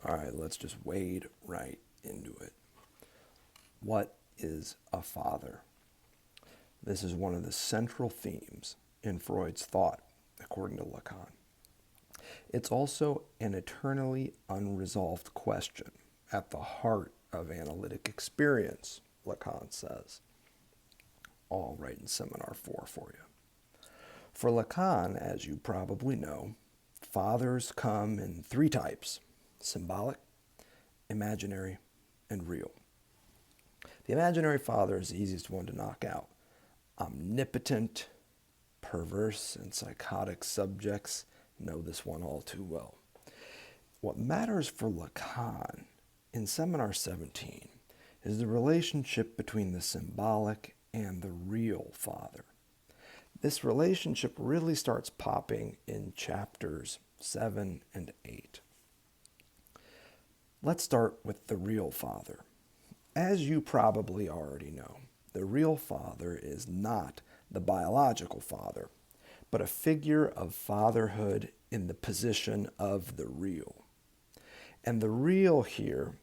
All right, let's just wade right into it. What is a father? This is one of the central themes in Freud's thought, according to Lacan. It's also an eternally unresolved question at the heart of analytic experience, Lacan says. All right in Seminar 4 for you. For Lacan, as you probably know, fathers come in three types: symbolic, imaginary, and real. The imaginary father is the easiest one to knock out. Omnipotent, perverse, and psychotic subjects know this one all too well. What matters for Lacan in Seminar 17 is the relationship between the symbolic and the real father. This relationship really starts popping in chapters 7 and 8. Let's start with the real father. As you probably already know, the real father is not the biological father, but a figure of fatherhood in the position of the real. And the real here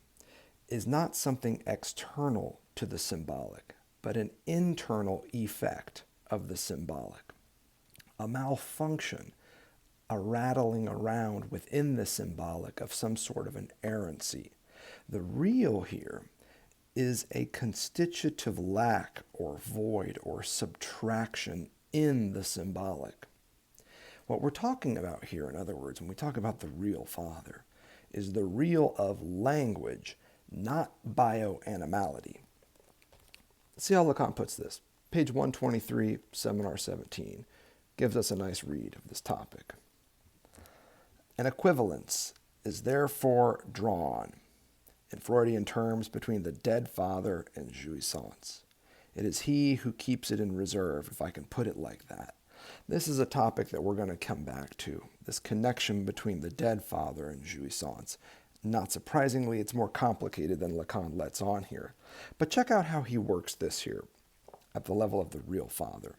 is not something external to the symbolic, but an internal effect of the symbolic. A malfunction, a rattling around within the symbolic of some sort of an errancy. The real here is a constitutive lack or void or subtraction in the symbolic. What we're talking about here, in other words, when we talk about the real father, is the real of language, not bioanimality. See how Lacan puts this. Page 123, Seminar 17, gives us a nice read of this topic. An equivalence is therefore drawn in Freudian terms between the dead father and jouissance. It is he who keeps it in reserve, if I can put it like that. This is a topic that we're going to come back to, this connection between the dead father and jouissance. Not surprisingly, it's more complicated than Lacan lets on here. But check out how he works this here at the level of the real father.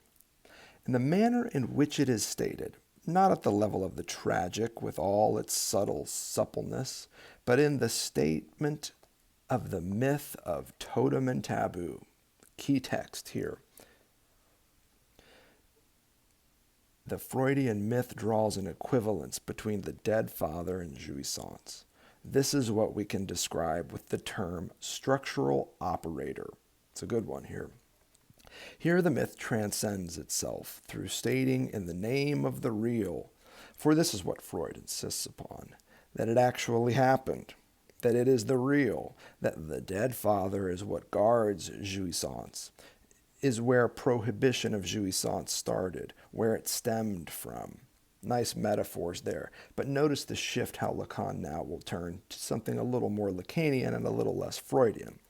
In the manner in which it is stated, not at the level of the tragic with all its subtle suppleness, but in the statement of the myth of totem and taboo. Key text here. The Freudian myth draws an equivalence between the dead father and jouissance. This is what we can describe with the term structural operator. It's a good one here. Here the myth transcends itself through stating in the name of the real, for this is what Freud insists upon, that it actually happened, that it is the real, that the dead father is what guards jouissance, is where prohibition of jouissance started, where it stemmed from. Nice metaphors there. But notice the shift how Lacan now will turn to something a little more Lacanian and a little less Freudian.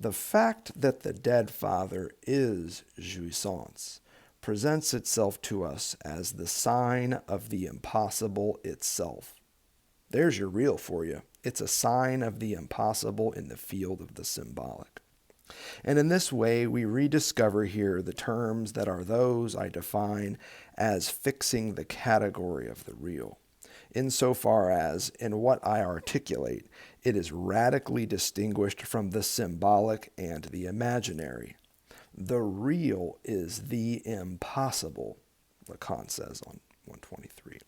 The fact that the dead father is jouissance presents itself to us as the sign of the impossible itself. There's your real for you. It's a sign of the impossible in the field of the symbolic. And in this way, we rediscover here the terms that are those I define as fixing the category of the real, insofar as, in what I articulate, it is radically distinguished from the symbolic and the imaginary. The real is the impossible, Lacan says on 123.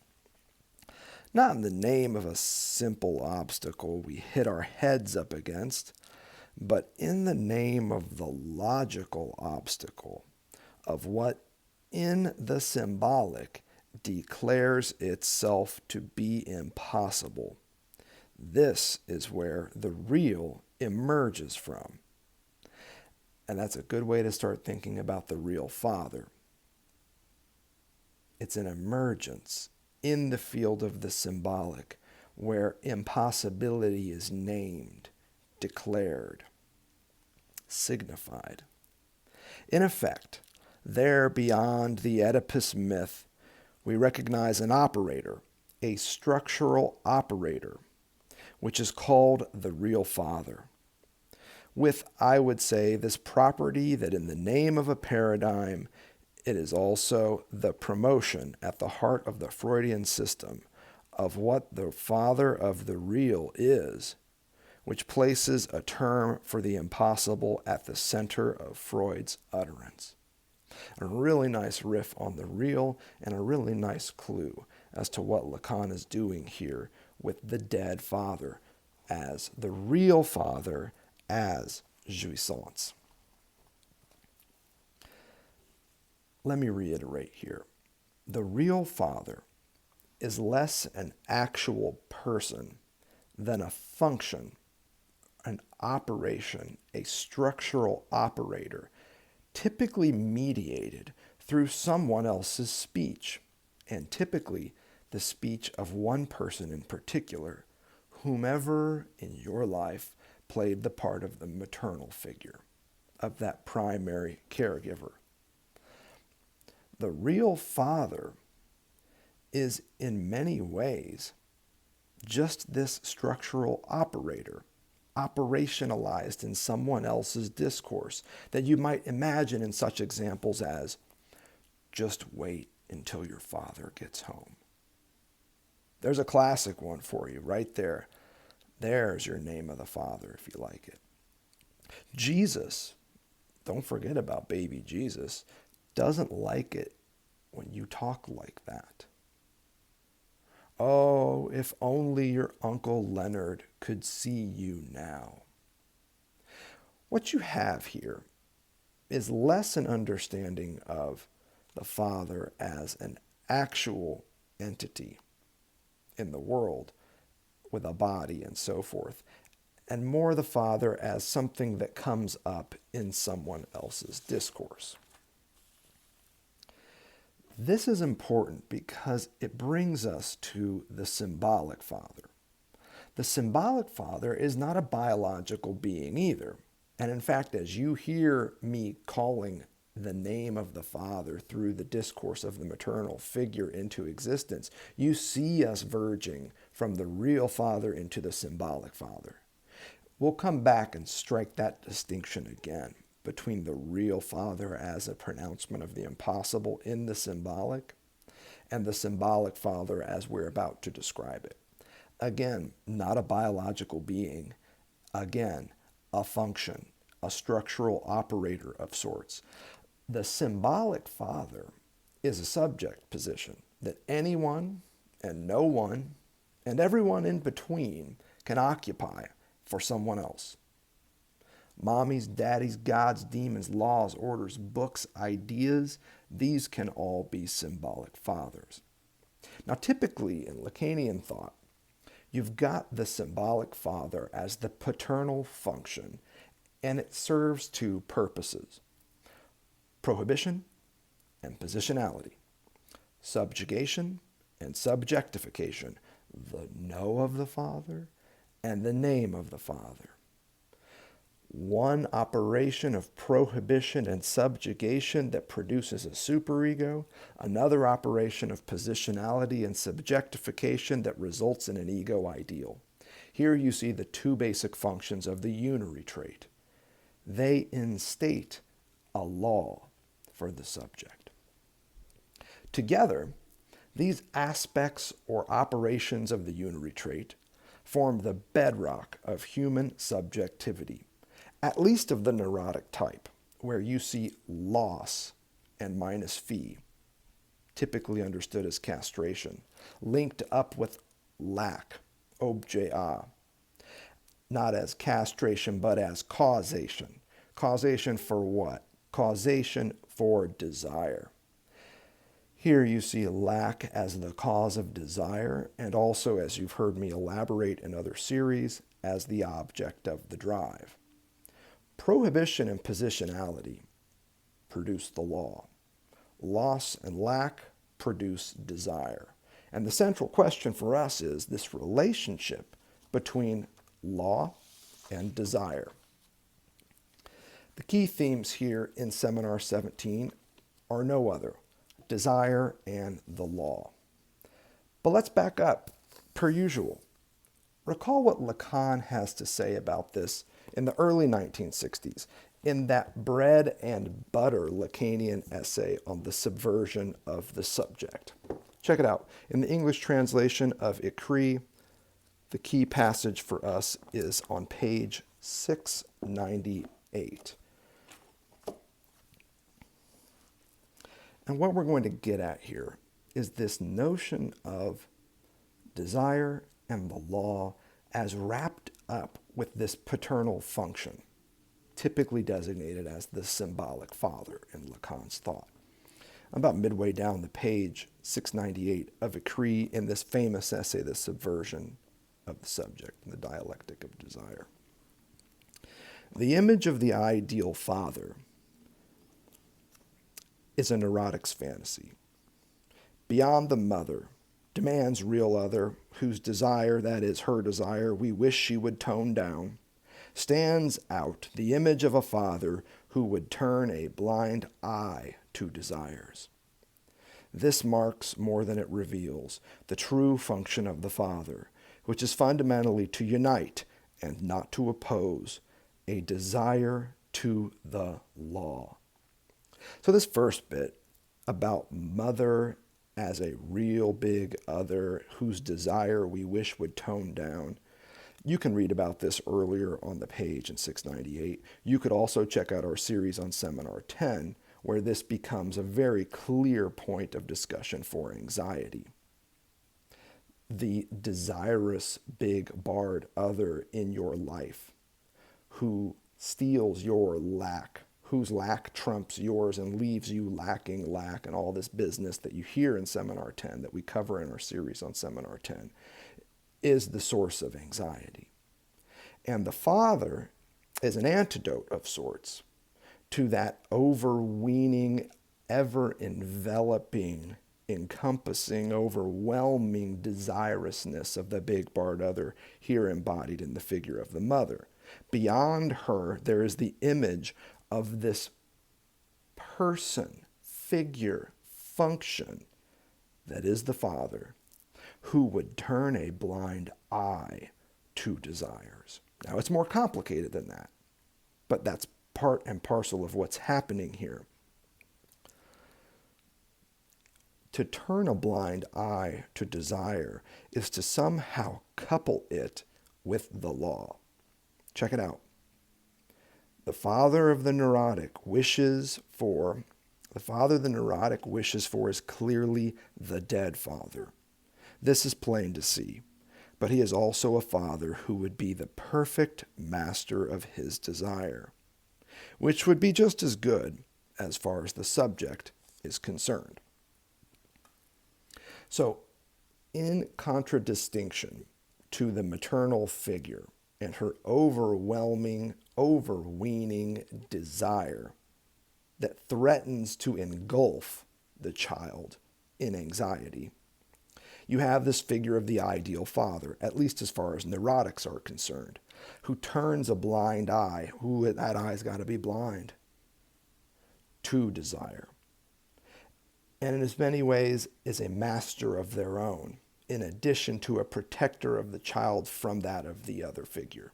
Not in the name of a simple obstacle we hit our heads up against, but in the name of the logical obstacle of what in the symbolic declares itself to be impossible. This is where the real emerges from. And that's a good way to start thinking about the real father. It's an emergence in the field of the symbolic where impossibility is named, declared, signified. In effect, there beyond the Oedipus myth, we recognize an operator, a structural operator, which is called the real father. With, I would say, this property that in the name of a paradigm, it is also the promotion at the heart of the Freudian system of what the father of the real is, which places a term for the impossible at the center of Freud's utterance. A really nice riff on the real and a really nice clue as to what Lacan is doing here with the dead father as the real father as jouissance. Let me reiterate here. The real father is less an actual person than a function, an operation, a structural operator, typically mediated through someone else's speech, and typically the speech of one person in particular, whomever in your life played the part of the maternal figure, of that primary caregiver. The real father is in many ways just this structural operator, operationalized in someone else's discourse that you might imagine in such examples as, just wait until your father gets home. There's a classic one for you right there. There's your name of the father if you like it. Jesus, don't forget about baby Jesus, doesn't like it when you talk like that. Oh, if only your Uncle Leonard could see you now. What you have here is less an understanding of the father as an actual entity in the world with a body and so forth, and more the father as something that comes up in someone else's discourse. This is important because it brings us to the symbolic father. The symbolic father is not a biological being either. And in fact, as you hear me calling the name of the father through the discourse of the maternal figure into existence, you see us verging from the real father into the symbolic father. We'll come back and strike that distinction again between the real father as a pronouncement of the impossible in the symbolic and the symbolic father as we're about to describe it. Again, not a biological being. Again, a function, a structural operator of sorts. The symbolic father is a subject position that anyone and no one and everyone in between can occupy for someone else. Mommies, daddies, gods, demons, laws, orders, books, ideas, these can all be symbolic fathers. Now, typically in Lacanian thought, you've got the symbolic father as the paternal function, and it serves two purposes: prohibition and positionality, subjugation and subjectification, the know of the father and the name of the father. One operation of prohibition and subjugation that produces a superego, another operation of positionality and subjectification that results in an ego ideal. Here you see the two basic functions of the unary trait. They instate a law for the subject. Together, these aspects or operations of the unary trait form the bedrock of human subjectivity, at least of the neurotic type, where you see loss and minus phi, typically understood as castration, linked up with lack, objet a, not as castration, but as causation. Causation for what? Causation for desire. Here you see lack as the cause of desire, and also, as you've heard me elaborate in other series, as the object of the drive. Prohibition and positionality produce the law. Loss and lack produce desire. And the central question for us is this relationship between law and desire. The key themes here in Seminar 17 are no other: desire and the law. But let's back up, per usual. Recall what Lacan has to say about this in the early 1960s, in that bread and butter Lacanian essay on the subversion of the subject. Check it out. In the English translation of XVII, the key passage for us is on page 698. And what we're going to get at here is this notion of desire and the law as wrapped up with this paternal function, typically designated as the symbolic father in Lacan's thought. I'm about midway down the page, 698 of XVII, in this famous essay, The Subversion of the Subject, the Dialectic of Desire. The image of the ideal father is a neurotic's fantasy. Beyond the mother, demands real other, whose desire, that is her desire, we wish she would tone down, stands out the image of a father who would turn a blind eye to desires. This marks more than it reveals the true function of the father, which is fundamentally to unite and not to oppose, a desire to the law. So this first bit about mother as a real big other whose desire we wish would tone down, you can read about this earlier on the page in 698. You could also check out our series on Seminar 10, where this becomes a very clear point of discussion for anxiety. The desirous big barred other in your life who steals your lack, whose lack trumps yours and leaves you lacking lack, and all this business that you hear in Seminar 10 that we cover in our series on Seminar 10, is the source of anxiety. And the father is an antidote of sorts to that overweening, ever-enveloping, encompassing, overwhelming desirousness of the big barred other, here embodied in the figure of the mother. Beyond her, there is the image of this person, figure, function that is the father, who would turn a blind eye to desires. Now, it's more complicated than that, but that's part and parcel of what's happening here. To turn a blind eye to desire is to somehow couple it with the law. Check it out. The father of the neurotic wishes for is clearly the dead father. This is plain to see, but he is also a father who would be the perfect master of his desire, which would be just as good as far as the subject is concerned. So, in contradistinction to the maternal figure and her overwhelming, overweening desire that threatens to engulf the child in anxiety, you have this figure of the ideal father, at least as far as neurotics are concerned, who turns a blind eye, that eye's got to be blind, to desire. And in as many ways is a master of their own, in addition to a protector of the child from that of the other figure,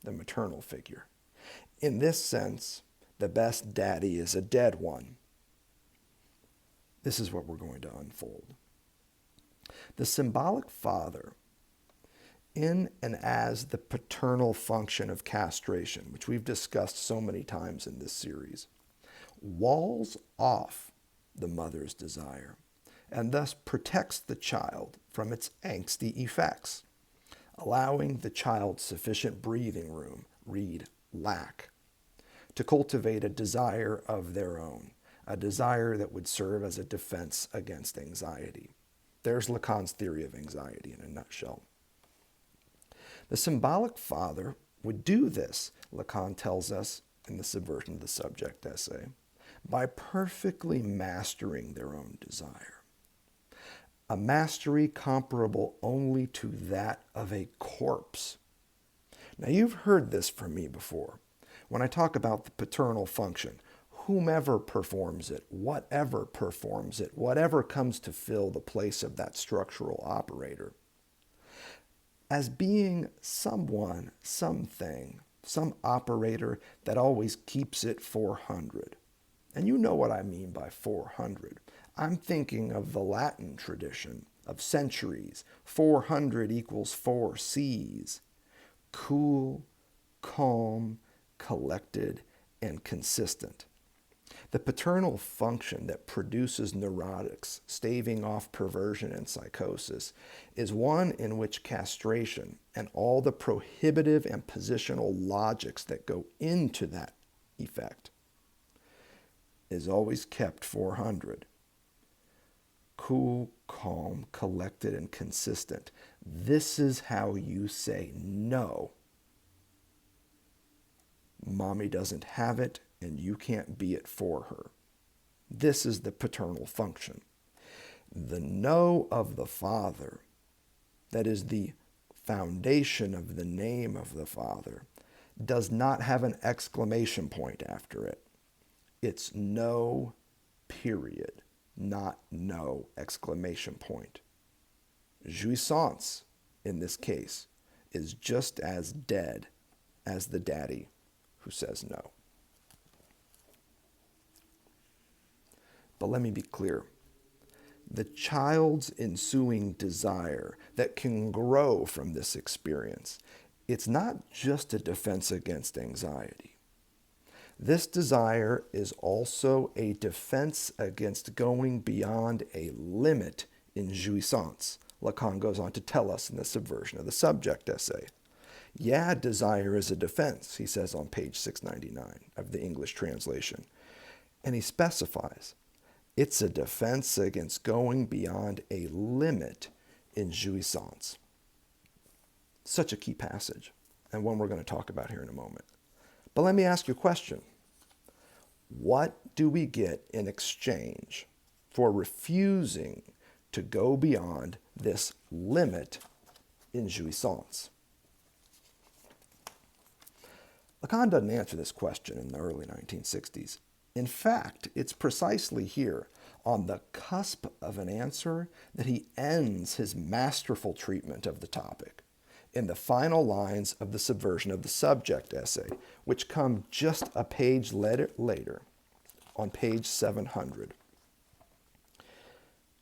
the maternal figure. In this sense, the best daddy is a dead one. This is what we're going to unfold. The symbolic father, in and as the paternal function of castration, which we've discussed so many times in this series, walls off the mother's desire and thus protects the child from its angsty effects, allowing the child sufficient breathing room, read lack, to cultivate a desire of their own, a desire that would serve as a defense against anxiety. There's Lacan's theory of anxiety in a nutshell. The symbolic father would do this, Lacan tells us in the Subversion of the Subject essay, by perfectly mastering their own desire. A mastery comparable only to that of a corpse. Now, you've heard this from me before. When I talk about the paternal function, whomever performs it, whatever comes to fill the place of that structural operator, as being someone, something, some operator that always keeps it 400. And you know what I mean by 400. I'm thinking of the Latin tradition of centuries. 400 equals 4 C's. Cool, calm, collected, and consistent. The paternal function that produces neurotics, staving off perversion and psychosis, is one in which castration and all the prohibitive and positional logics that go into that effect is always kept 400. Cool, calm, collected, and consistent. This is how you say no. Mommy doesn't have it, and you can't be it for her. This is the paternal function. The no of the Father, that is the foundation of the name of the Father, does not have an exclamation point after it. It's no, period, not no, exclamation point. Jouissance, in this case, is just as dead as the daddy who says no. But let me be clear. The child's ensuing desire that can grow from this experience, it's not just a defense against anxiety. This desire is also a defense against going beyond a limit in jouissance. Lacan goes on to tell us in the Subversion of the Subject essay. Yeah, desire is a defense, he says on page 699 of the English translation. And he specifies, it's a defense against going beyond a limit in jouissance. Such a key passage, and one we're going to talk about here in a moment. But let me ask you a question. What do we get in exchange for refusing to go beyond this limit in jouissance? Lacan doesn't answer this question in the early 1960s. In fact, it's precisely here, on the cusp of an answer, that he ends his masterful treatment of the topic in the final lines of the Subversion of the Subject essay, which come just a page later, on page 700.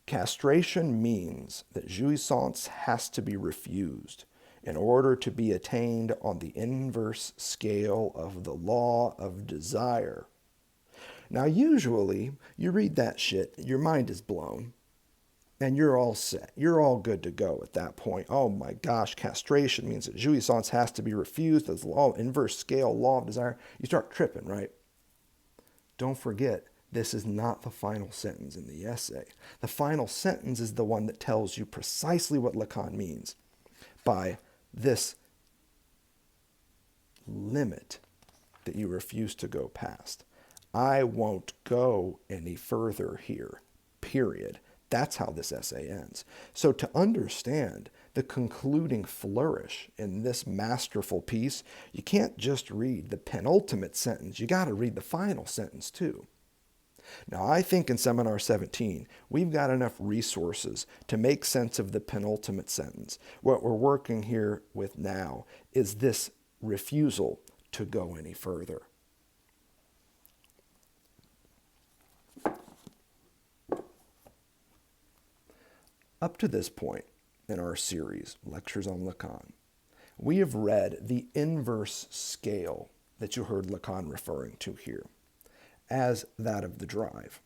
Castration means that jouissance has to be refused in order to be attained on the inverse scale of the law of desire. Now, usually, you read that shit, your mind is blown, and you're all set. You're all good to go at that point. Oh my gosh, castration means that jouissance has to be refused as the law, inverse scale, law of desire. You start tripping, right? Don't forget, this is not the final sentence in the essay. The final sentence is the one that tells you precisely what Lacan means by this limit that you refuse to go past. I won't go any further here, period. That's how this essay ends. So to understand the concluding flourish in this masterful piece, you can't just read the penultimate sentence. You got to read the final sentence too. Now, I think in Seminar 17, we've got enough resources to make sense of the penultimate sentence. What we're working here with now is this refusal to go any further. Up to this point in our series, Lectures on Lacan, we have read the inverse scale that you heard Lacan referring to here as that of the drive,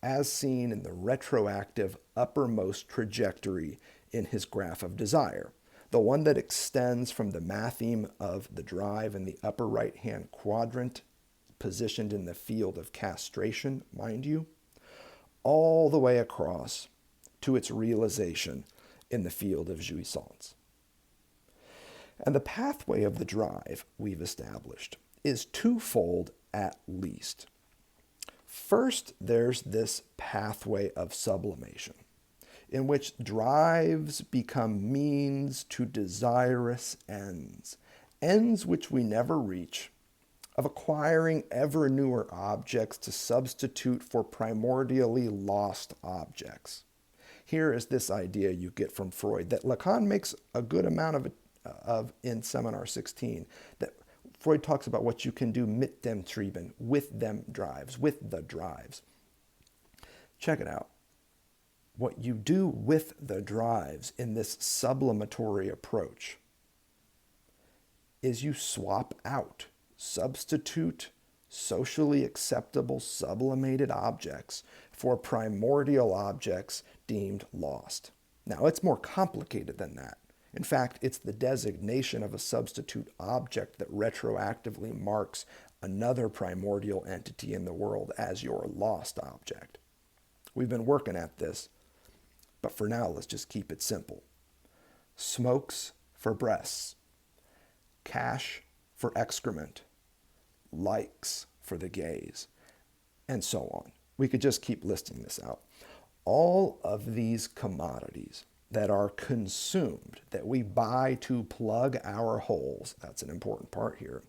as seen in the retroactive uppermost trajectory in his graph of desire, the one that extends from the matheme of the drive in the upper right-hand quadrant, positioned in the field of castration, mind you, all the way across to its realization in the field of jouissance. And the pathway of the drive we've established is twofold at least. First, there's this pathway of sublimation, in which drives become means to desirous ends, ends which we never reach, of acquiring ever newer objects to substitute for primordially lost objects. Here is this idea you get from Freud that Lacan makes a good amount of in Seminar 16, that Freud talks about what you can do mit dem Trieben, with them drives, with the drives. Check it out. What you do with the drives in this sublimatory approach is you swap out, substitute socially acceptable sublimated objects for primordial objects deemed lost. Now, it's more complicated than that. In fact, it's the designation of a substitute object that retroactively marks another primordial entity in the world as your lost object. We've been working at this, but for now, let's just keep it simple. Smokes for breasts, cash for excrement, likes for the gaze, and so on. We could just keep listing this out. All of these commodities that are consumed, that we buy to plug our holes, that's an important part here,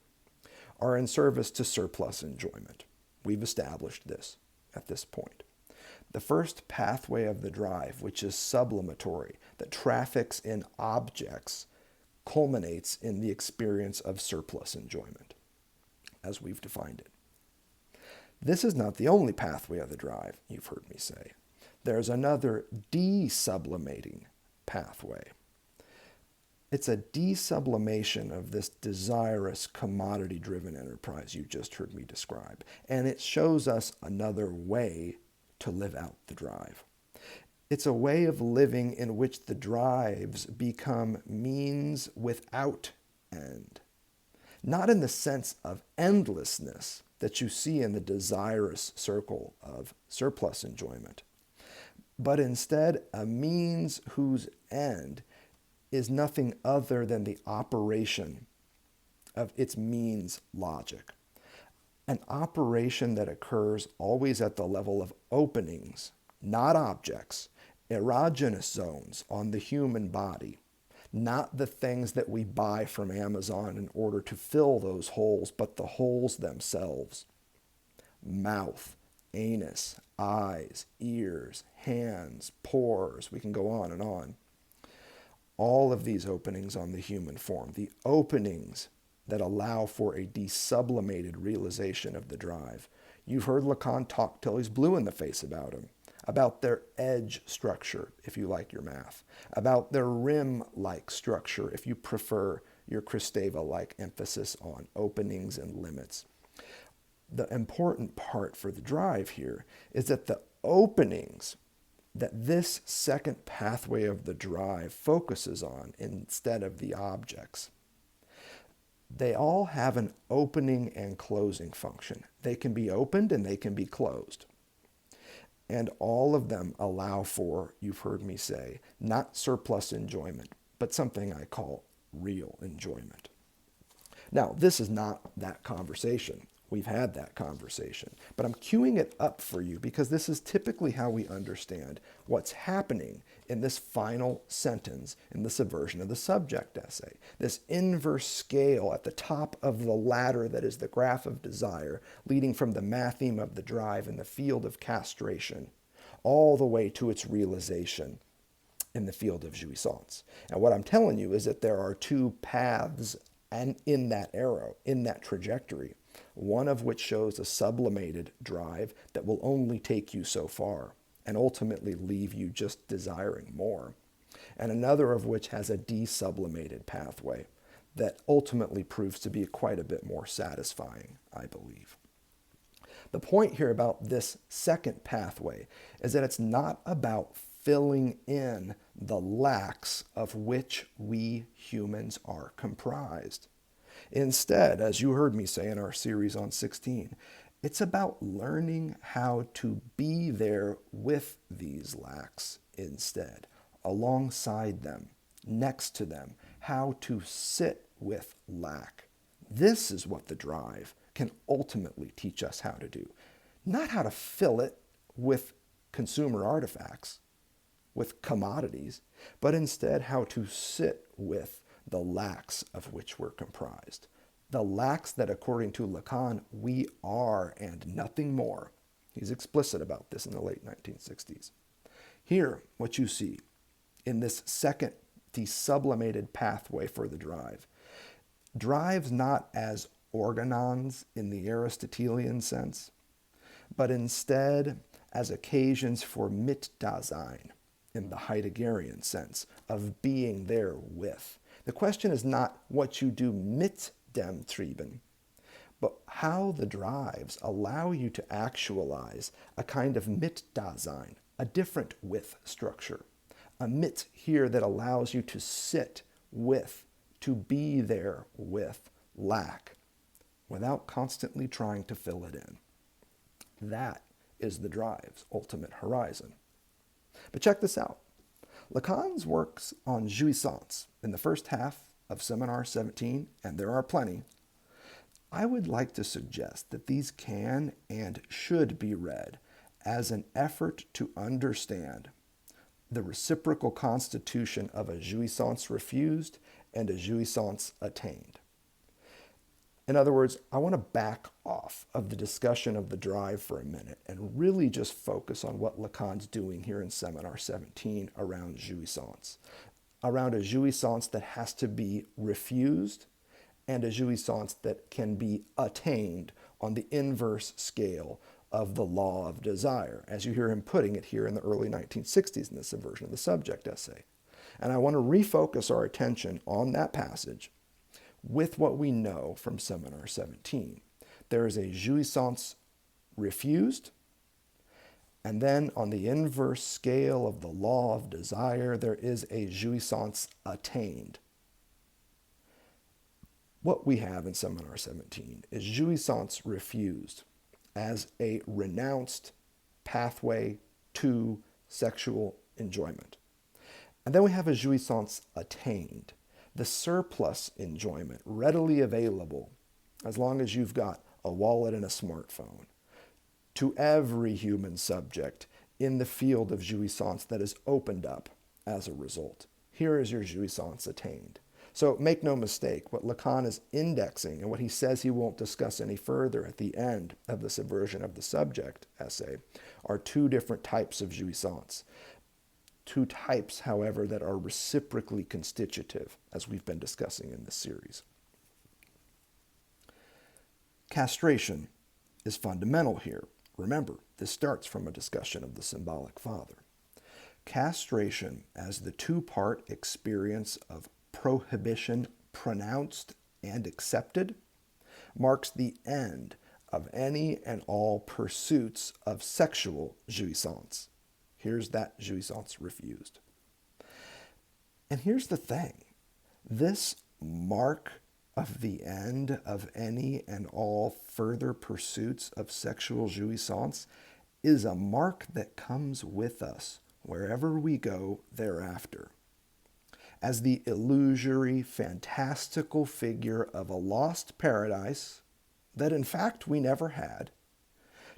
are in service to surplus enjoyment. We've established this at this point. The first pathway of the drive, which is sublimatory, that traffics in objects, culminates in the experience of surplus enjoyment, as we've defined it. This is not the only pathway of the drive, you've heard me say. There's another desublimating pathway. It's a desublimation of this desirous, commodity-driven enterprise you just heard me describe, and it shows us another way to live out the drive. It's a way of living in which the drives become means without end. Not in the sense of endlessness that you see in the desirous circle of surplus enjoyment, but instead a means whose end is nothing other than the operation of its means logic. An operation that occurs always at the level of openings, not objects, erogenous zones on the human body, not the things that we buy from Amazon in order to fill those holes, but the holes themselves. Mouth, anus, eyes, ears, hands, pores, we can go on and on. All of these openings on the human form, the openings that allow for a desublimated realization of the drive. You've heard Lacan talk till he's blue in the face about him, about their edge structure, if you like your math, about their rim-like structure, if you prefer your Kristeva-like emphasis on openings and limits. The important part for the drive here is that the openings that this second pathway of the drive focuses on instead of the objects, they all have an opening and closing function. They can be opened and they can be closed. And all of them allow for, you've heard me say, not surplus enjoyment, but something I call real enjoyment. Now, this is not that conversation. We've had that conversation, but I'm queuing it up for you because this is typically how we understand what's happening in this final sentence in the subversion of the subject essay. This inverse scale at the top of the ladder that is the graph of desire, leading from the matheme of the drive in the field of castration, all the way to its realization in the field of jouissance. And what I'm telling you is that there are two paths and in that arrow, in that trajectory, one of which shows a sublimated drive that will only take you so far and ultimately leave you just desiring more, and another of which has a desublimated pathway that ultimately proves to be quite a bit more satisfying, I believe. The point here about this second pathway is that it's not about filling in the lacks of which we humans are comprised. Instead, as you heard me say in our series on 16, it's about learning how to be there with these lacks instead, alongside them, next to them, how to sit with lack. This is what the drive can ultimately teach us how to do. Not how to fill it with consumer artifacts, with commodities, but instead how to sit with the lacks of which we're comprised. The lacks that, according to Lacan, we are and nothing more. He's explicit about this in the late 1960s. Here, what you see in this second desublimated pathway for the drive, drives not as organons in the Aristotelian sense, but instead as occasions for Mitdasein, in the Heideggerian sense of being there with. The question is not what you do mit dem Trieben, but how the drives allow you to actualize a kind of Mit-Dasein, a different with structure. A mit here that allows you to sit with, to be there with lack, without constantly trying to fill it in. That is the drive's ultimate horizon. But check this out. Lacan's works on jouissance in the first half of Seminar 17, and there are plenty, I would like to suggest that these can and should be read as an effort to understand the reciprocal constitution of a jouissance refused and a jouissance attained. In other words, I want to back off of the discussion of the drive for a minute and really just focus on what Lacan's doing here in Seminar 17 around jouissance, around a jouissance that has to be refused and a jouissance that can be attained on the inverse scale of the law of desire, as you hear him putting it here in the early 1960s in the Subversion of the Subject essay. And I want to refocus our attention on that passage with what we know from Seminar 17. There is a jouissance refused, and then on the inverse scale of the law of desire, there is a jouissance attained. What we have in Seminar 17 is jouissance refused as a renounced pathway to sexual enjoyment. And then we have a jouissance attained, the surplus enjoyment readily available as long as you've got a wallet and a smartphone to every human subject in the field of jouissance that is opened up as a result. Here is your jouissance attained. So make no mistake, what Lacan is indexing and what he says he won't discuss any further at the end of the Subversion of the Subject essay are two different types of jouissance. Two types, however, that are reciprocally constitutive, as we've been discussing in this series. Castration is fundamental here. Remember, this starts from a discussion of the symbolic father. Castration as the two-part experience of prohibition pronounced and accepted marks the end of any and all pursuits of sexual jouissance. Here's that jouissance refused. And here's the thing. This mark of the end of any and all further pursuits of sexual jouissance is a mark that comes with us wherever we go thereafter, as the illusory, fantastical figure of a lost paradise that in fact we never had,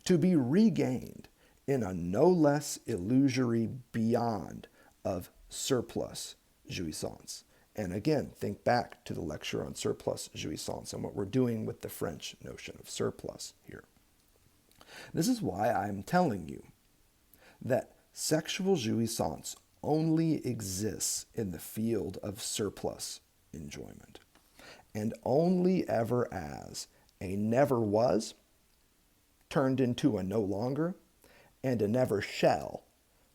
to be regained in a no less illusory beyond of surplus jouissance. And again, think back to the lecture on surplus jouissance and what we're doing with the French notion of surplus here. This is why I'm telling you that sexual jouissance only exists in the field of surplus enjoyment, and only ever as a never was turned into a no longer, and a never shall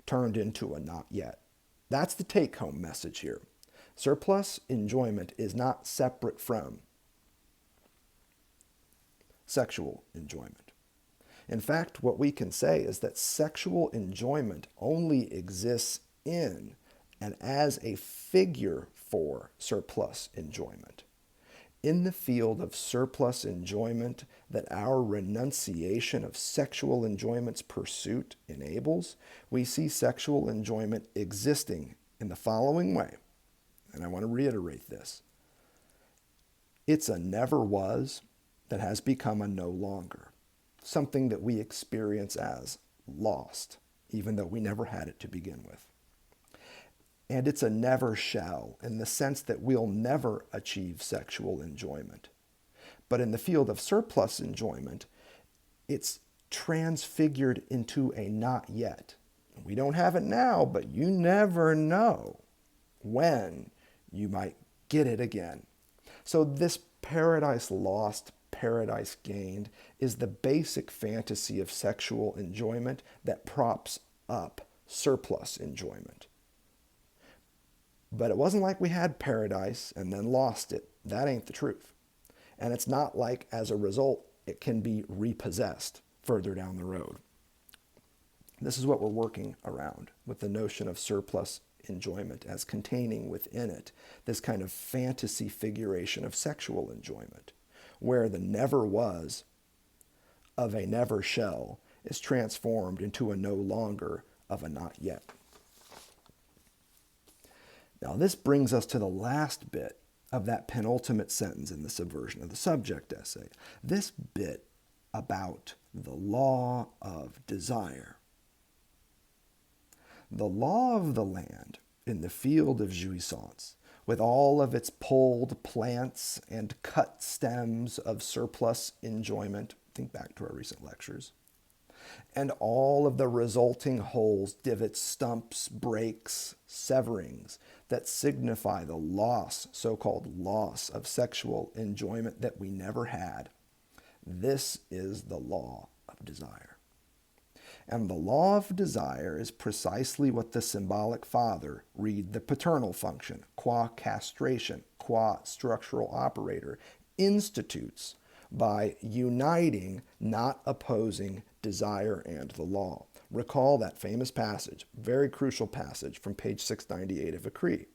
turned into a not yet. That's the take-home message here. Surplus enjoyment is not separate from sexual enjoyment. In fact, what we can say is that sexual enjoyment only exists in and as a figure for surplus enjoyment. In the field of surplus enjoyment that our renunciation of sexual enjoyment's pursuit enables, we see sexual enjoyment existing in the following way, and I want to reiterate this. It's a never was that has become a no longer, something that we experience as lost, even though we never had it to begin with. And it's a never shall in the sense that we'll never achieve sexual enjoyment. But in the field of surplus enjoyment, it's transfigured into a not yet. We don't have it now, but you never know when you might get it again. So this paradise lost, paradise gained is the basic fantasy of sexual enjoyment that props up surplus enjoyment. But it wasn't like we had paradise and then lost it. That ain't the truth. And it's not like, as a result, it can be repossessed further down the road. This is what we're working around with the notion of surplus enjoyment as containing within it this kind of fantasy figuration of sexual enjoyment, where the never was of a never shall is transformed into a no longer of a not yet. Now, this brings us to the last bit of that penultimate sentence in the Subversion of the Subject essay. This bit about the law of desire. The law of the land in the field of jouissance, with all of its pulled plants and cut stems of surplus enjoyment, think back to our recent lectures, and all of the resulting holes, divots, stumps, breaks, severings that signify the loss, so-called loss of sexual enjoyment that we never had. This is the law of desire. And the law of desire is precisely what the symbolic father, read the paternal function, qua castration, qua structural operator, institutes by uniting, not opposing, desire and the law. Recall that famous passage, very crucial passage from page 698 of XVII,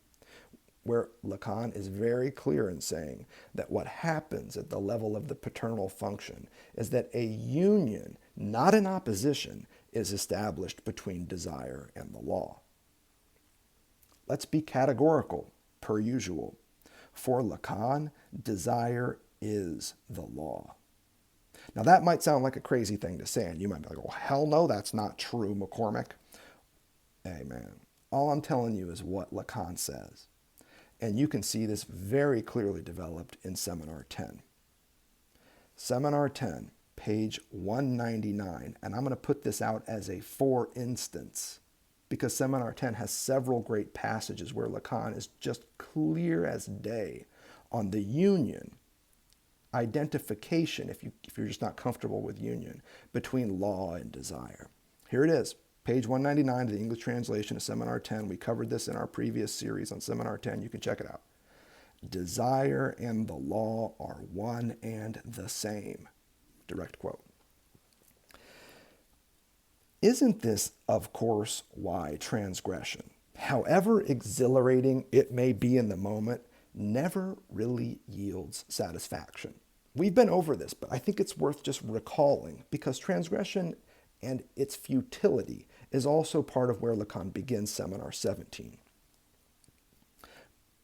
where Lacan is very clear in saying that what happens at the level of the paternal function is that a union, not an opposition, is established between desire and the law. Let's be categorical, per usual. For Lacan, desire is the law. Now that might sound like a crazy thing to say, and you might be like, well, hell no, that's not true, McCormick. Hey man, all I'm telling you is what Lacan says. And you can see this very clearly developed in Seminar 10. Seminar 10, page 199, and I'm going to put this out as a for instance, because Seminar 10 has several great passages where Lacan is just clear as day on the union, identification, if you're just not comfortable with union, between law and desire. Here it is, page 199 of the English translation of Seminar 10. We covered this in our previous series on Seminar 10. You can check it out. Desire and the law are one and the same. Direct quote. Isn't this, of course, why transgression, however exhilarating it may be in the moment, never really yields satisfaction? We've been over this, but I think it's worth just recalling, because transgression and its futility is also part of where Lacan begins Seminar 17.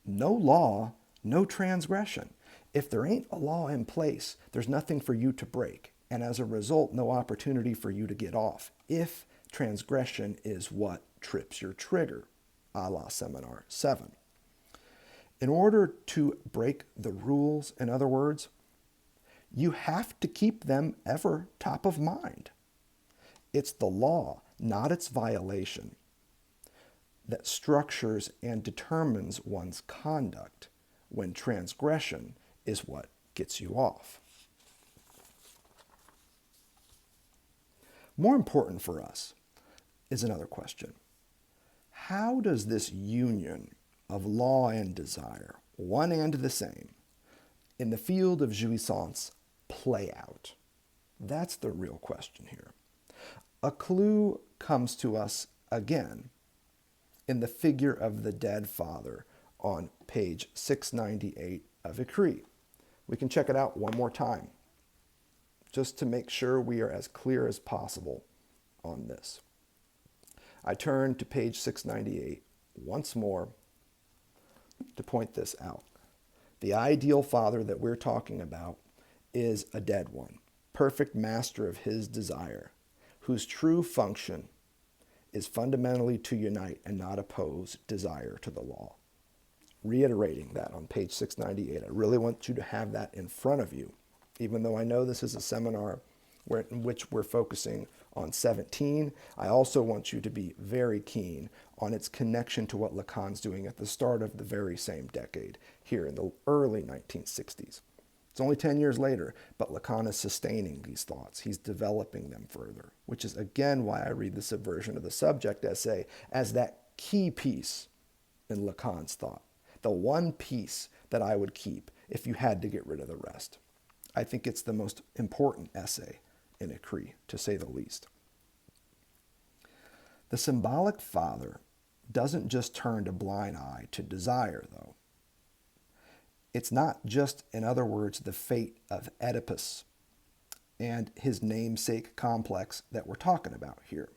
No law, no transgression. If there ain't a law in place, there's nothing for you to break, and as a result, no opportunity for you to get off, if transgression is what trips your trigger, a la Seminar 7. In order to break the rules, in other words, you have to keep them ever top of mind. It's the law, not its violation, that structures and determines one's conduct, when transgression is what gets you off. More important for us is another question. How does this union of law and desire, one and the same, in the field of jouissance play out? That's the real question here. A clue comes to us again in the figure of the dead father on page 698 of XVII. We can check it out one more time, just to make sure we are as clear as possible on this. I turn to page 698 once more to point this out. The ideal father that we're talking about is a dead one, perfect master of his desire, whose true function is fundamentally to unite and not oppose desire to the law. Reiterating that on page 698, I really want you to have that in front of you, even though I know this is a seminar in which we're focusing on 17. I also want you to be very keen on its connection to what Lacan's doing at the start of the very same decade, here in the early 1960s. It's only 10 years later, but Lacan is sustaining these thoughts. He's developing them further, which is again why I read the Subversion of the Subject essay as that key piece in Lacan's thought. The one piece that I would keep if you had to get rid of the rest. I think it's the most important essay in Écrit, to say the least. The symbolic father doesn't just turn a blind eye to desire, though. It's not just, in other words, the fate of Oedipus and his namesake complex that we're talking about here.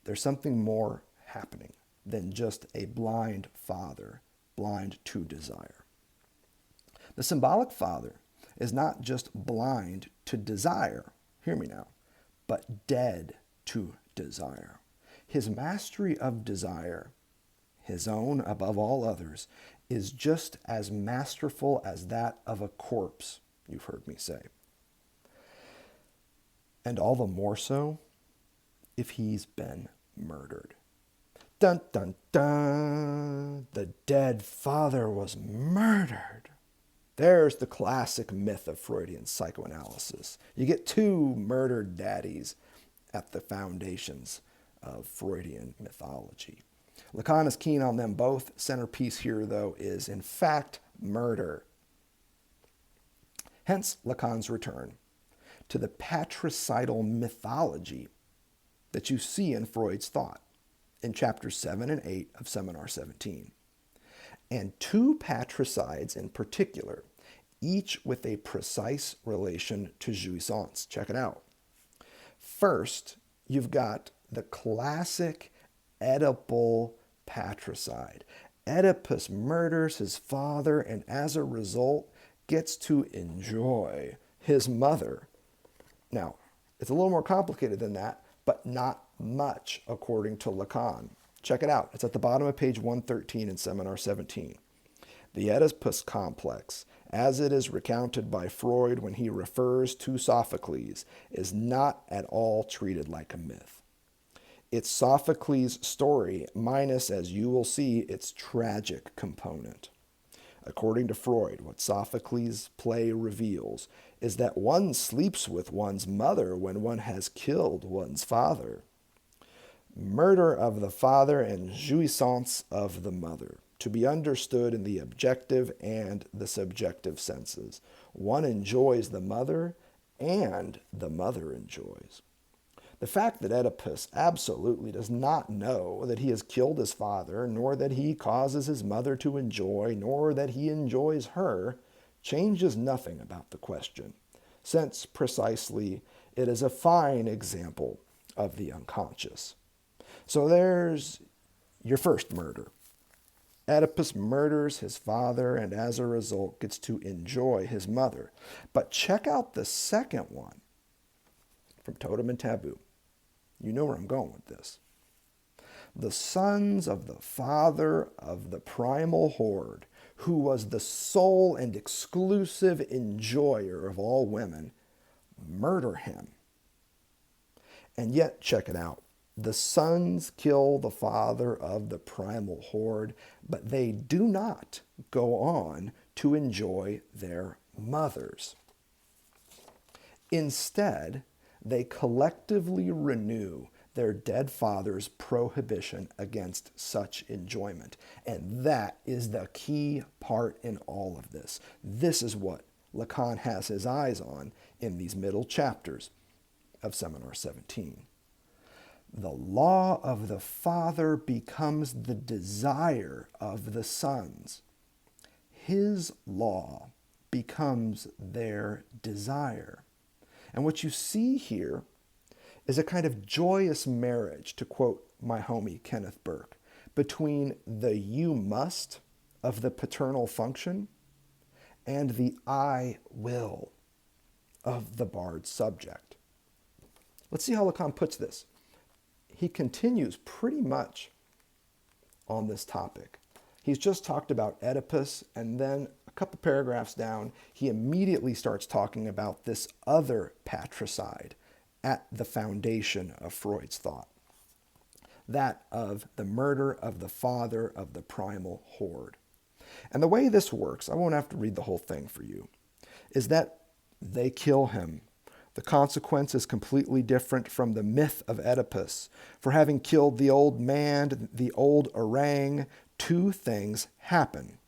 There's something more happening than just a blind father, blind to desire. The symbolic father is not just blind to desire, hear me now, but dead to desire. His mastery of desire, his own above all others, is just as masterful as that of a corpse, you've heard me say. And all the more so if he's been murdered. Dun, dun, dun! The dead father was murdered. There's the classic myth of Freudian psychoanalysis. You get two murdered daddies at the foundations of Freudian mythology. Lacan is keen on them both. Centerpiece here, though, is in fact murder. Hence Lacan's return to the patricidal mythology that you see in Freud's thought in chapters 7 and 8 of Seminar 17. And two patricides in particular, each with a precise relation to jouissance. Check it out. First, you've got the classic Oedipal patricide. Oedipus murders his father and as a result gets to enjoy his mother. Now, it's a little more complicated than that, but not much according to Lacan. Check it out. It's at the bottom of page 113 in Seminar 17. The Oedipus complex, as it is recounted by Freud when he refers to Sophocles, is not at all treated like a myth. It's Sophocles' story minus, as you will see, its tragic component. According to Freud, what Sophocles' play reveals is that one sleeps with one's mother when one has killed one's father. Murder of the father and jouissance of the mother, to be understood in the objective and the subjective senses. One enjoys the mother and the mother enjoys. The fact that Oedipus absolutely does not know that he has killed his father, nor that he causes his mother to enjoy, nor that he enjoys her, changes nothing about the question, since precisely it is a fine example of the unconscious. So there's your first murder. Oedipus murders his father and as a result gets to enjoy his mother. But check out the second one from Totem and Taboo. You know where I'm going with this. The sons of the father of the primal horde, who was the sole and exclusive enjoyer of all women, murder him. And yet, check it out. The sons kill the father of the primal horde, but they do not go on to enjoy their mothers. Instead, they collectively renew their dead father's prohibition against such enjoyment. And that is the key part in all of this. This is what Lacan has his eyes on in these middle chapters of Seminar 17. The law of the father becomes the desire of the sons. His law becomes their desire. And what you see here is a kind of joyous marriage, to quote my homie Kenneth Burke, between the you must of the paternal function and the I will of the bard subject. Let's see how Lacan puts this. He continues pretty much on this topic. He's just talked about Oedipus, and then a couple paragraphs down, he immediately starts talking about this other patricide at the foundation of Freud's thought, that of the murder of the father of the primal horde. And the way this works, I won't have to read the whole thing for you, is that they kill him The consequence is completely different from the myth of Oedipus. For having killed the old man, the old orang, two things happen.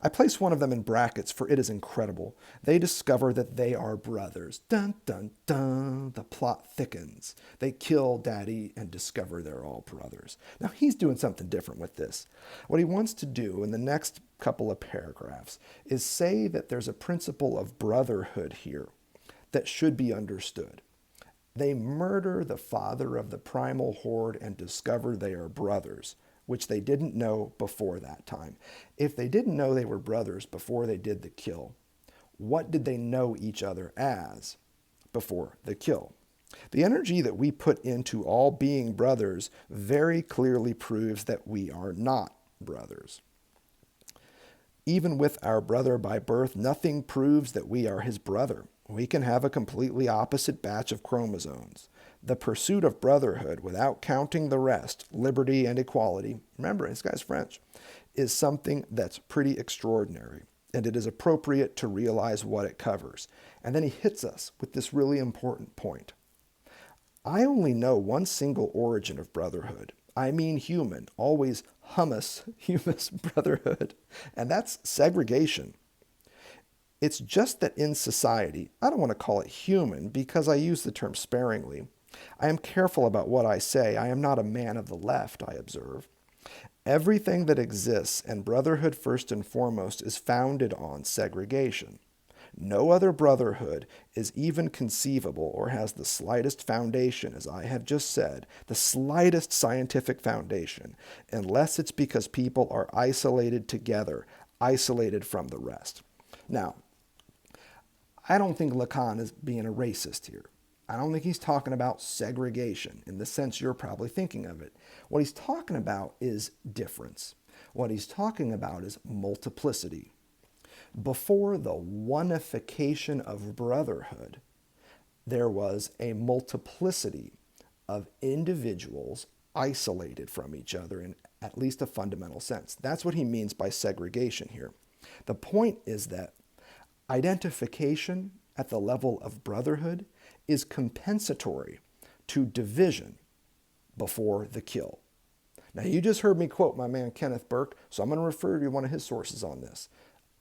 I place one of them in brackets, for it is incredible. They discover that they are brothers. Dun, dun, dun. The plot thickens. They kill daddy and discover they're all brothers. Now, he's doing something different with this. What he wants to do in the next couple of paragraphs is say that there's a principle of brotherhood here that should be understood. They murder the father of the primal horde and discover they are brothers, which they didn't know before that time. If they didn't know they were brothers before they did the kill, what did they know each other as before the kill? The energy that we put into all being brothers very clearly proves that we are not brothers. Even with our brother by birth, nothing proves that we are his brother. We can have a completely opposite batch of chromosomes. The pursuit of brotherhood, without counting the rest, liberty and equality, remember, this guy's French, is something that's pretty extraordinary, and it is appropriate to realize what it covers. And then he hits us with this really important point. I only know one single origin of brotherhood. I mean human, always humus brotherhood, and that's segregation. It's just that in society, I don't want to call it human because I use the term sparingly. I am careful about what I say. I am not a man of the left, I observe. Everything that exists, and brotherhood first and foremost, is founded on segregation. No other brotherhood is even conceivable or has the slightest foundation, as I have just said, the slightest scientific foundation, unless it's because people are isolated together, isolated from the rest. Now, I don't think Lacan is being a racist here. I don't think he's talking about segregation in the sense you're probably thinking of it. What he's talking about is difference. What he's talking about is multiplicity. Before the oneification of brotherhood, there was a multiplicity of individuals isolated from each other in at least a fundamental sense. That's what he means by segregation here. The point is that identification at the level of brotherhood is compensatory to division before the kill. Now, you just heard me quote my man Kenneth Burke, so I'm going to refer to one of his sources on this.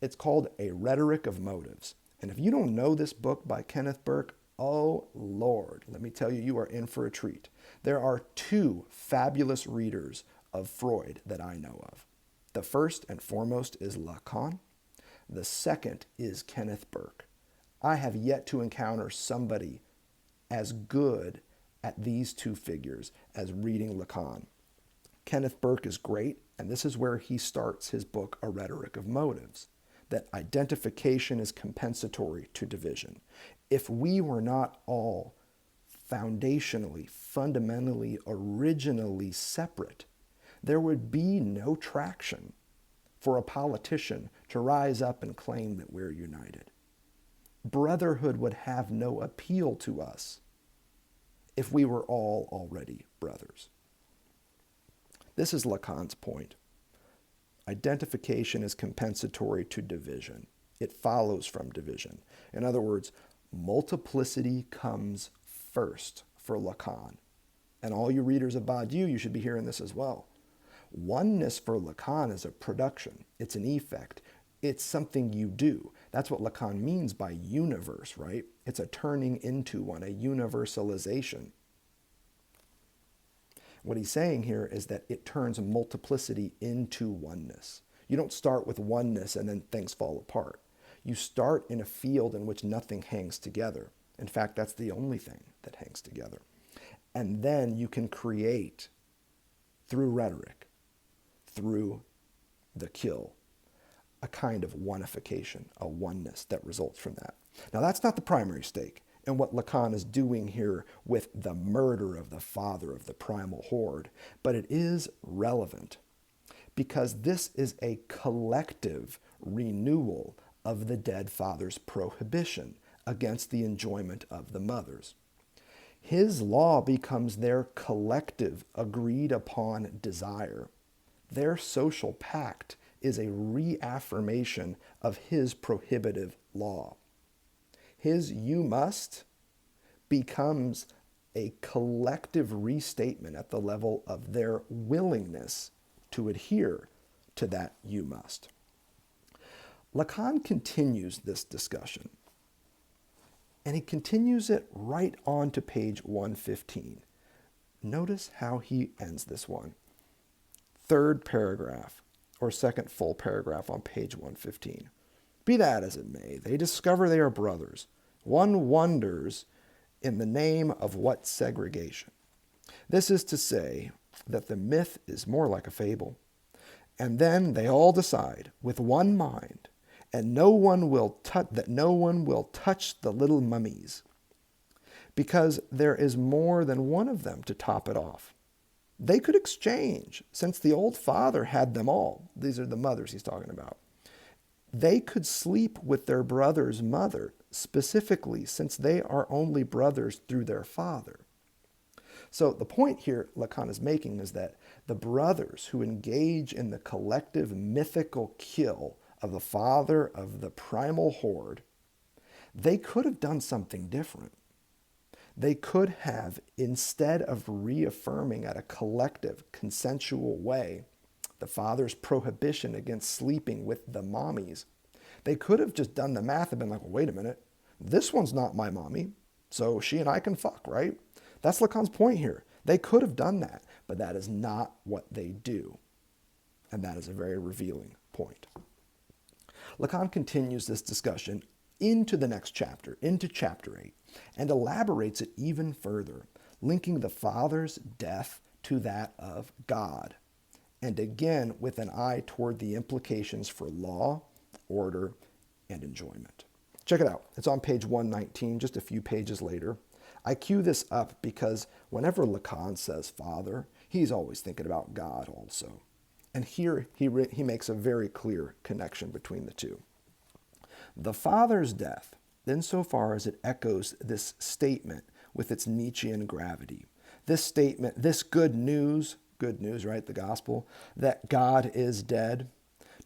It's called A Rhetoric of Motives. And if you don't know this book by Kenneth Burke, oh Lord, let me tell you, you are in for a treat. There are two fabulous readers of Freud that I know of. The first and foremost is Lacan. The second is Kenneth Burke. I have yet to encounter somebody as good at these two figures as reading Lacan. Kenneth Burke is great, and this is where he starts his book, A Rhetoric of Motives, that identification is compensatory to division. If we were not all foundationally, fundamentally, originally separate, there would be no traction for a politician to rise up and claim that we're united. Brotherhood would have no appeal to us if we were all already brothers. This is Lacan's point. Identification is compensatory to division. It follows from division. In other words, multiplicity comes first for Lacan. And all you readers of Badiou, you should be hearing this as well. Oneness for Lacan is a production. It's an effect. It's something you do. That's what Lacan means by universe, right? It's a turning into one, a universalization. What he's saying here is that it turns multiplicity into oneness. You don't start with oneness and then things fall apart. You start in a field in which nothing hangs together. In fact, that's the only thing that hangs together. And then you can create, through rhetoric, through the kill, a kind of oneification, a oneness that results from that. Now, that's not the primary stake. And what Lacan is doing here with the murder of the father of the primal horde, but it is relevant because this is a collective renewal of the dead father's prohibition against the enjoyment of the mothers. His law becomes their collective agreed upon desire. Their social pact is a reaffirmation of his prohibitive law. His "you must" becomes a collective restatement at the level of their willingness to adhere to that you must. Lacan continues this discussion, and he continues it right on to page 115. Notice how he ends this one. Third paragraph, or second full paragraph on page 115. Be that as it may, they discover they are brothers. One wonders in the name of what segregation. This is to say that the myth is more like a fable. And then they all decide with one mind, and no one will touch the little mummies, because there is more than one of them to top it off. They could exchange, since the old father had them all. These are the mothers he's talking about. They could sleep with their brother's mother, specifically since they are only brothers through their father. So the point here Lacan is making is that the brothers who engage in the collective mythical kill of the father of the primal horde, they could have done something different. They could have, instead of reaffirming at a collective, consensual way the father's prohibition against sleeping with the mommies, they could have just done the math and been like, well, wait a minute, this one's not my mommy, so she and I can fuck, right? That's Lacan's point here. They could have done that, but that is not what they do. And that is a very revealing point. Lacan continues this discussion into the next chapter, into chapter 8, and elaborates it even further, linking the Father's death to that of God, and again with an eye toward the implications for law, order, and enjoyment. Check it out. It's on page 119, just a few pages later. I cue this up because whenever Lacan says Father, he's always thinking about God also. And here he makes a very clear connection between the two. The Father's death, insofar as it echoes this statement with its Nietzschean gravity, this statement, this good news, right, the gospel, that God is dead,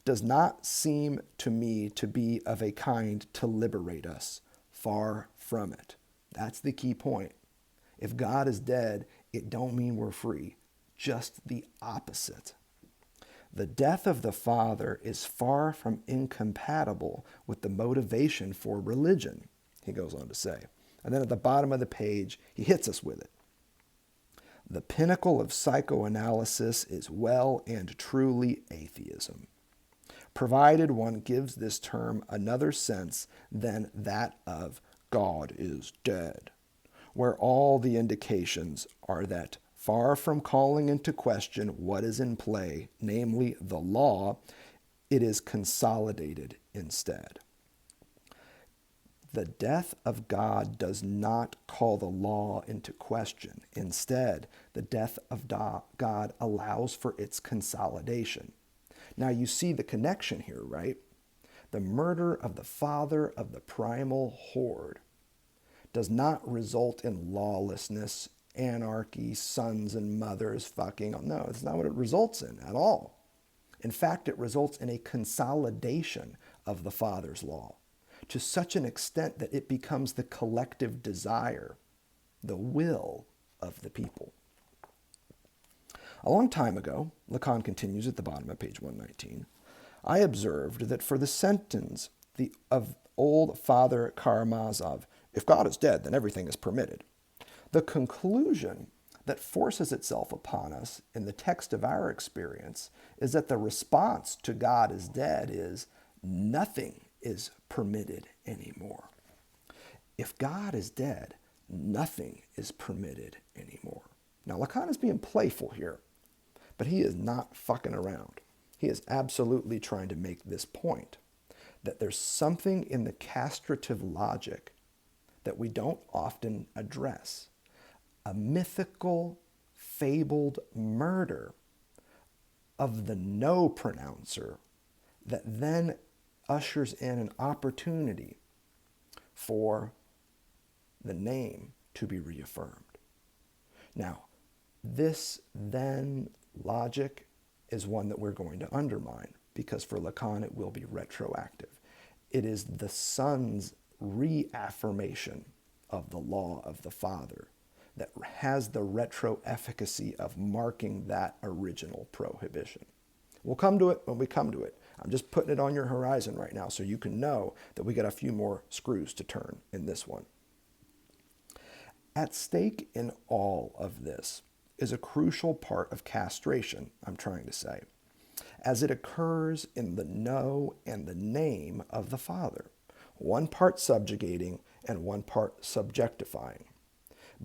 does not seem to me to be of a kind to liberate us. Far from it. That's the key point. If God is dead, it don't mean we're free. Just the opposite. The death of the Father is far from incompatible with the motivation for religion, he goes on to say. And then at the bottom of the page, he hits us with it. The pinnacle of psychoanalysis is well and truly atheism, provided one gives this term another sense than that of God is dead, where all the indications are that far from calling into question what is in play, namely the law, it is consolidated instead. The death of God does not call the law into question. Instead, the death of God allows for its consolidation. Now you see the connection here, right? The murder of the father of the primal horde does not result in lawlessness, anarchy, sons and mothers fucking. No, it's not what it results in at all. In fact, it results in a consolidation of the Father's law to such an extent that it becomes the collective desire, the will of the people. A long time ago, Lacan continues at the bottom of page 119, I observed that for the sentence of old Father Karamazov, if God is dead, then everything is permitted, the conclusion that forces itself upon us in the text of our experience is that the response to God is dead is nothing is permitted anymore. If God is dead, nothing is permitted anymore. Now, Lacan is being playful here, but he is not fucking around. He is absolutely trying to make this point, that there's something in the castrative logic that we don't often address. A mythical, fabled murder of the no pronouncer that then ushers in an opportunity for the name to be reaffirmed. Now, this then logic is one that we're going to undermine because for Lacan it will be retroactive. It is the son's reaffirmation of the law of the Father that has the retro-efficacy of marking that original prohibition. We'll come to it when we come to it. I'm just putting it on your horizon right now so you can know that we got a few more screws to turn in this one. At stake in all of this is a crucial part of castration, I'm trying to say, as it occurs in the know and the name of the Father, one part subjugating and one part subjectifying.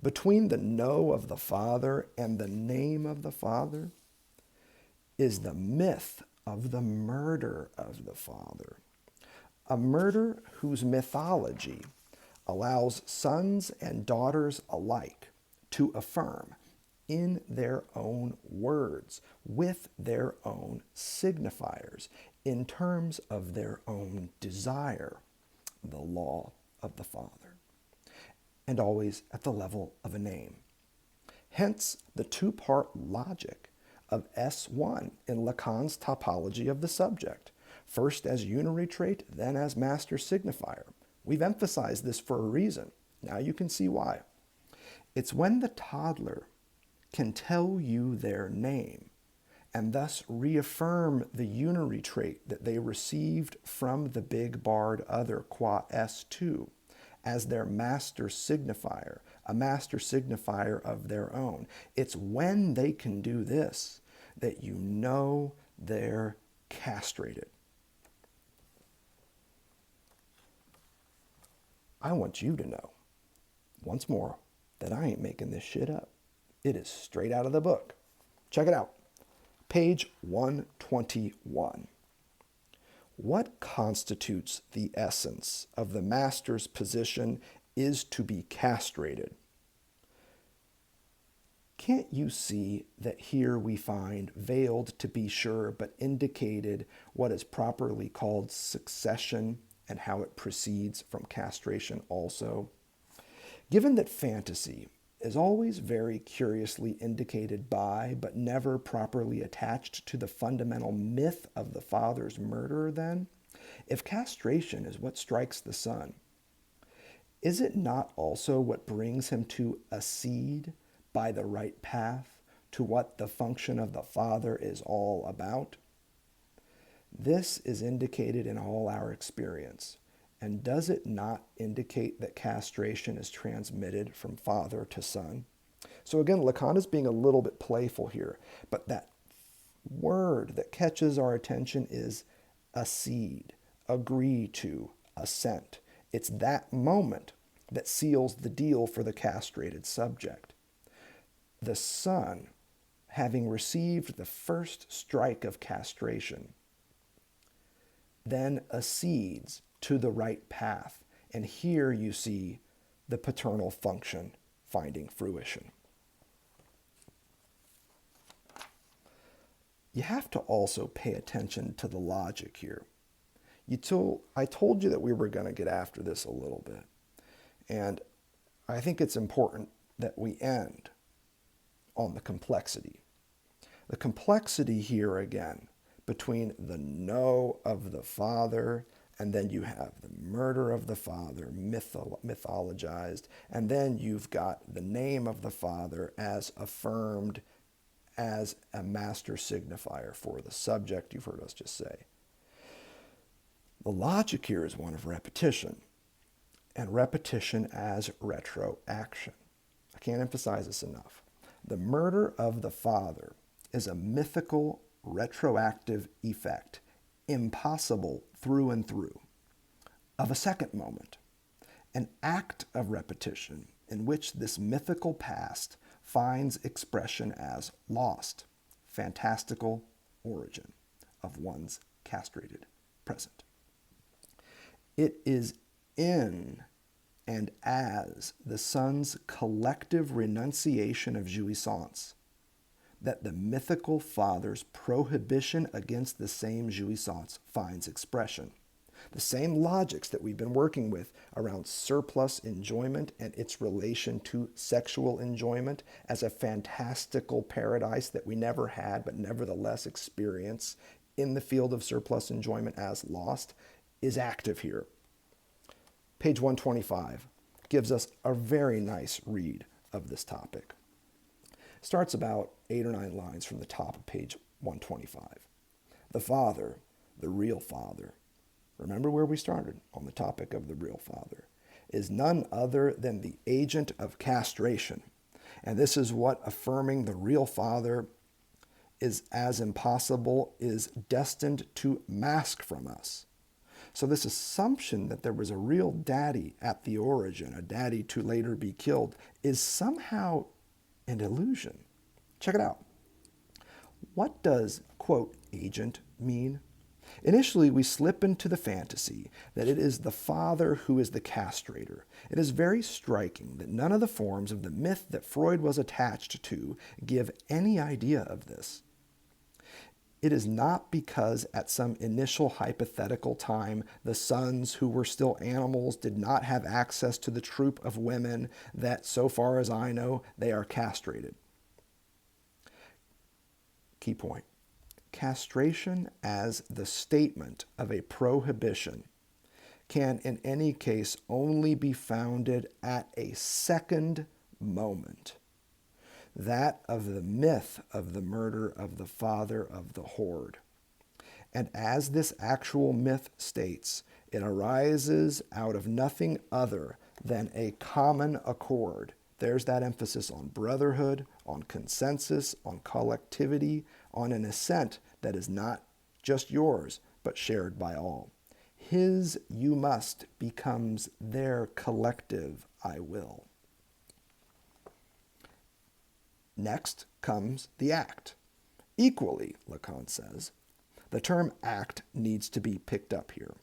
Between the know of the Father and the name of the Father is the myth of the murder of the Father, a murder whose mythology allows sons and daughters alike to affirm in their own words, with their own signifiers, in terms of their own desire, the law of the Father, and always at the level of a name. Hence the two-part logic of S1 in Lacan's topology of the subject, first as unary trait, then as master signifier. We've emphasized this for a reason. Now you can see why. It's when the toddler can tell you their name and thus reaffirm the unary trait that they received from the big barred other qua S2 as their master signifier, a master signifier of their own. It's when they can do this that you know they're castrated. I want you to know, once more, that I ain't making this shit up. It is straight out of the book. Check it out. Page 121. What constitutes the essence of the master's position is to be castrated. Can't you see that here we find, veiled to be sure, but indicated what is properly called succession and how it proceeds from castration also? Given that fantasy is always very curiously indicated by, but never properly attached to the fundamental myth of the father's murder, then, if castration is what strikes the son, is it not also what brings him to accede by the right path to what the function of the Father is all about? This is indicated in all our experience. And does it not indicate that castration is transmitted from father to son? So again, Lacan is being a little bit playful here, but that word that catches our attention is accede, agree to, assent. It's that moment that seals the deal for the castrated subject. The son, having received the first strike of castration, then accedes to the right path. And here you see the paternal function finding fruition. You have to also pay attention to the logic here. I told you that we were going to get after this a little bit. And I think it's important that we end on the complexity. The complexity here again between the know of the Father, and then you have the murder of the Father mythologized, and then you've got the name of the Father as affirmed as a master signifier for the subject, you've heard us just say. The logic here is one of repetition, and repetition as retroaction. I can't emphasize this enough. The murder of the Father is a mythical retroactive effect, impossible through and through, of a second moment, an act of repetition in which this mythical past finds expression as lost, fantastical origin of one's castrated present. It is in and as the son's collective renunciation of jouissance that the mythical father's prohibition against the same jouissance finds expression. The same logics that we've been working with around surplus enjoyment and its relation to sexual enjoyment as a fantastical paradise that we never had but nevertheless experience in the field of surplus enjoyment as lost is active here. Page 125. gives us a very nice read of this topic. It starts about 8 or 9 lines from the top of page 125. The Father, the real Father, remember where we started on the topic of the real Father, is none other than the agent of castration. And this is what affirming the real Father is as impossible is destined to mask from us. So this assumption that there was a real daddy at the origin, a daddy to later be killed, is somehow an illusion. Check it out. What does, quote, agent mean? Initially, we slip into the fantasy that it is the father who is the castrator. It is very striking that none of the forms of the myth that Freud was attached to give any idea of this. It is not because at some initial hypothetical time the sons who were still animals did not have access to the troop of women that, so far as I know, they are castrated. Key point. Castration as the statement of a prohibition can in any case only be founded at a second moment, that of the myth of the murder of the father of the horde. And as this actual myth states, it arises out of nothing other than a common accord. There's that emphasis on brotherhood, on consensus, on collectivity, on an assent that is not just yours, but shared by all. His you must becomes their collective I will. Next comes the act. Equally, Lacan says, the term act needs to be picked up here.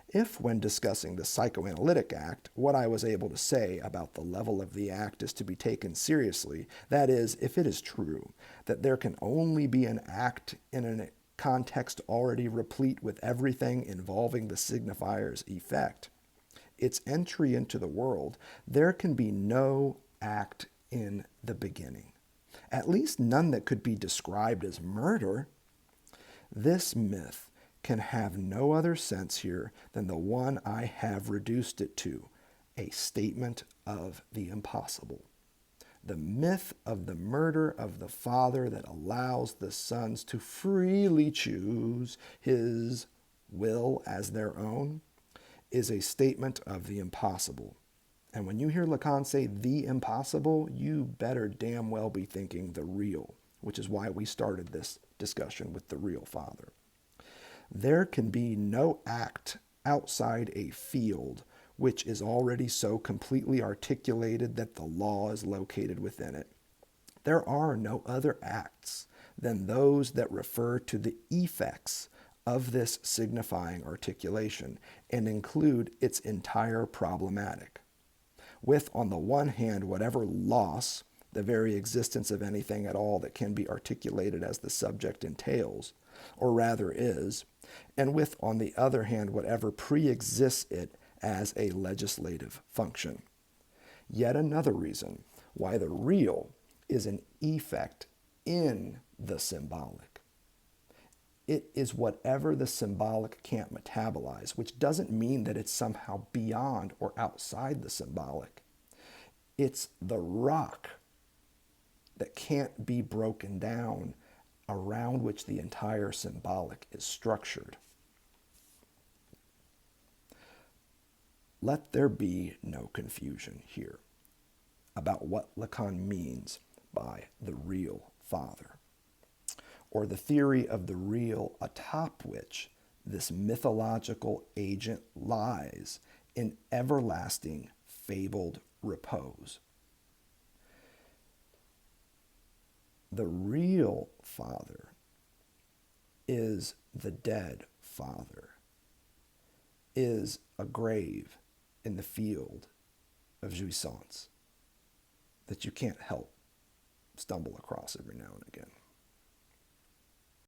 If, when discussing the psychoanalytic act, what I was able to say about the level of the act is to be taken seriously, that is, if it is true that there can only be an act in a context already replete with everything involving the signifier's effect, its entry into the world, there can be no act in the beginning. At least none that could be described as murder. This myth can have no other sense here than the one I have reduced it to, a statement of the impossible. The myth of the murder of the father that allows the sons to freely choose his will as their own is a statement of the impossible. And when you hear Lacan say the impossible, you better damn well be thinking the real, which is why we started this discussion with the real father. There can be no act outside a field which is already so completely articulated that the law is located within it. There are no other acts than those that refer to the effects of this signifying articulation and include its entire problematic. With, on the one hand, whatever loss, the very existence of anything at all that can be articulated as the subject entails, or rather is, and with, on the other hand, whatever pre-exists it as a legislative function. Yet another reason why the real is an effect in the symbolic. It is whatever the symbolic can't metabolize, which doesn't mean that it's somehow beyond or outside the symbolic. It's the rock that can't be broken down, around which the entire symbolic is structured. Let there be no confusion here about what Lacan means by the real father, or the theory of the real atop which this mythological agent lies in everlasting fabled repose. The real father is the dead father, is a grave in the field of Jouissance that you can't help stumble across every now and again.